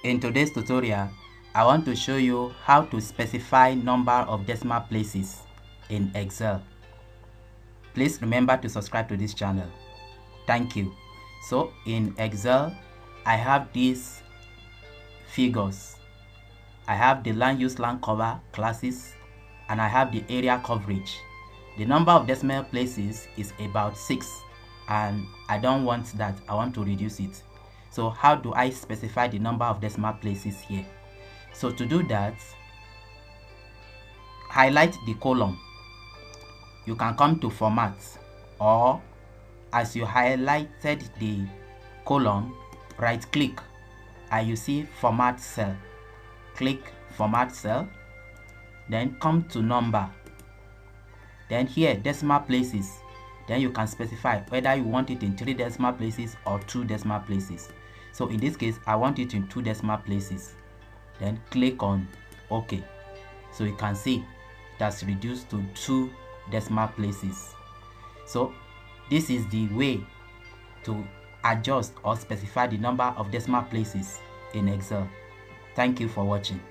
In today's tutorial, I want to show you how to specify number of decimal places in Excel. Please remember to subscribe to this channel. Thank you. So in Excel, I have these figures. I have the land use land cover classes and I have the area coverage. The number of decimal places is about 6 and I don't want that. I want to reduce it. So how do I specify the number of decimal places here? So to do that, highlight the column. You can come to format, or as you highlighted the column, right click and you see format cell. Click format cell, then come to number, then here decimal places. Then you can specify whether you want it in 3 decimal places or 2 decimal places. So in this case, I want it in 2 decimal places. Then click on OK. So you can see it has reduced to 2 decimal places. So this is the way to adjust or specify the number of decimal places in Excel. Thank you for watching.